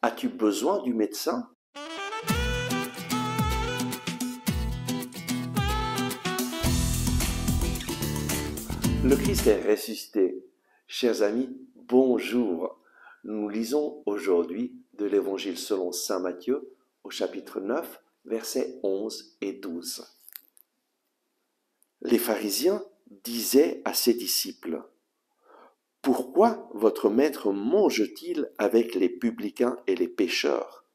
As-tu besoin du médecin? Le Christ est ressuscité. Chers amis, bonjour. Nous lisons aujourd'hui de l'Évangile selon saint Matthieu au chapitre 9, versets 11 et 12. Les pharisiens disaient à ses disciples: « Pourquoi votre maître mange-t-il avec les publicains et les pécheurs ?»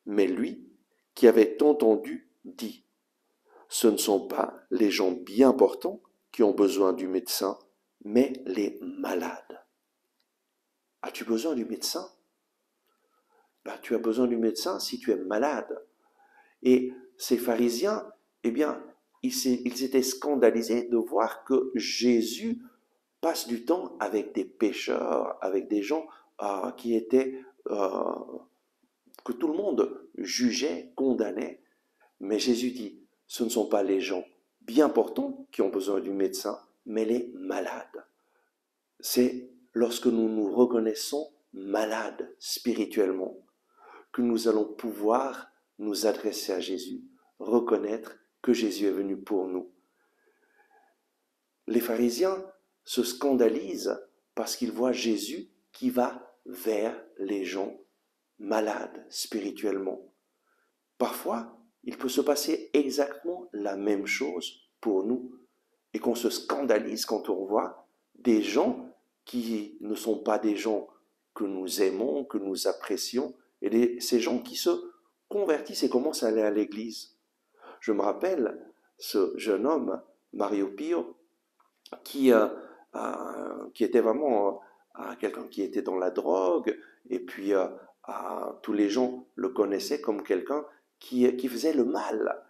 Mais lui, qui avait entendu, dit: « Ce ne sont pas les gens bien portants qui ont besoin du médecin, mais les malades. » As-tu besoin du médecin? Tu as besoin du médecin si tu es malade. Et ces pharisiens, ils étaient scandalisés de voir que Jésus passe du temps avec des pécheurs, avec des gens que tout le monde jugeait, condamnait. Mais Jésus dit, ce ne sont pas les gens bien portants qui ont besoin du médecin, mais les malades. C'est lorsque nous nous reconnaissons malades spirituellement que nous allons pouvoir nous adresser à Jésus, reconnaître que Jésus est venu pour nous. Les pharisiens se scandalisent parce qu'ils voient Jésus qui va vers les gens malades spirituellement. Parfois, il peut se passer exactement la même chose pour nous et qu'on se scandalise quand on voit des gens qui ne sont pas des gens que nous aimons, que nous apprécions, et ces gens qui se convertissent et commencent à aller à l'église. Je me rappelle ce jeune homme, Mario Pio, qui était vraiment quelqu'un qui était dans la drogue, et puis tous les gens le connaissaient comme quelqu'un qui faisait le mal.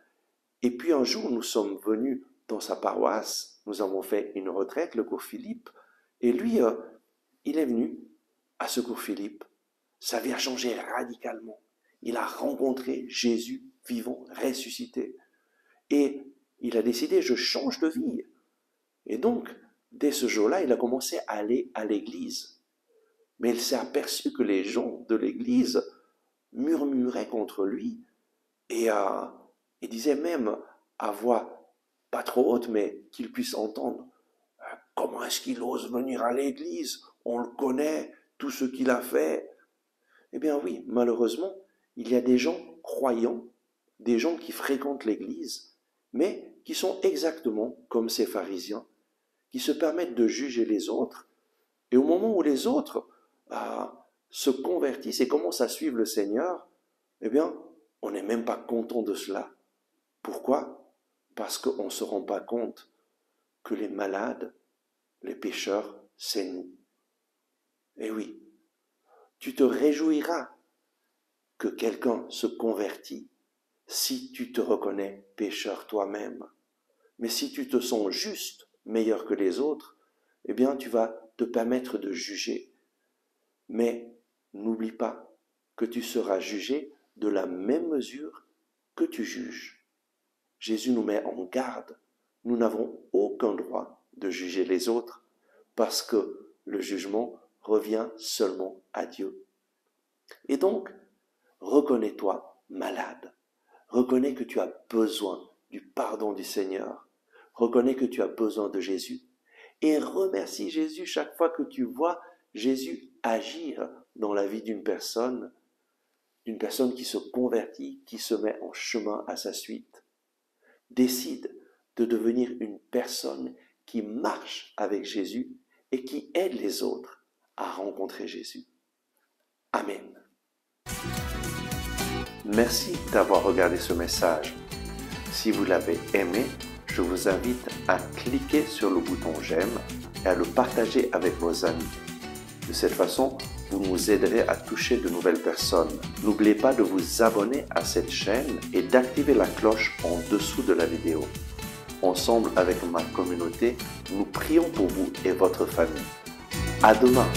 Et puis un jour, nous sommes venus dans sa paroisse, nous avons fait une retraite, le cours Philippe, et lui, il est venu à ce cours Philippe. Sa vie a changé radicalement. Il a rencontré Jésus vivant, ressuscité. Et il a décidé, je change de vie. Et donc, dès ce jour-là, il a commencé à aller à l'église. Mais il s'est aperçu que les gens de l'église murmuraient contre lui et disaient même à voix pas trop haute, mais qu'il puisse entendre: « Comment est-ce qu'il ose venir à l'église? On le connaît, tout ce qu'il a fait. » Eh bien oui, malheureusement, il y a des gens croyants, des gens qui fréquentent l'église, mais qui sont exactement comme ces pharisiens, qui se permettent de juger les autres. Et au moment où les autres se convertissent et commencent à suivre le Seigneur, eh bien, on n'est même pas content de cela. Pourquoi? Parce qu'on ne se rend pas compte que les malades, les pécheurs, c'est nous. Et oui, tu te réjouiras que quelqu'un se convertit si tu te reconnais pécheur toi-même. Mais si tu te sens juste, meilleur que les autres, eh bien tu vas te permettre de juger. Mais n'oublie pas que tu seras jugé de la même mesure que tu juges. Jésus nous met en garde. Nous n'avons aucun droit de juger les autres parce que le jugement revient seulement à Dieu. Et donc, reconnais-toi malade. Reconnais que tu as besoin du pardon du Seigneur. Reconnais que tu as besoin de Jésus. Et remercie Jésus chaque fois que tu vois Jésus agir dans la vie d'une personne qui se convertit, qui se met en chemin à sa suite. Décide de devenir une personne qui marche avec Jésus et qui aide les autres à rencontrer Jésus. Amen. Merci d'avoir regardé ce message. Si vous l'avez aimé, je vous invite à cliquer sur le bouton j'aime et à le partager avec vos amis. De cette façon, vous nous aiderez à toucher de nouvelles personnes. N'oubliez pas de vous abonner à cette chaîne et d'activer la cloche en dessous de la vidéo. Ensemble avec ma communauté, nous prions pour vous et votre famille. À demain!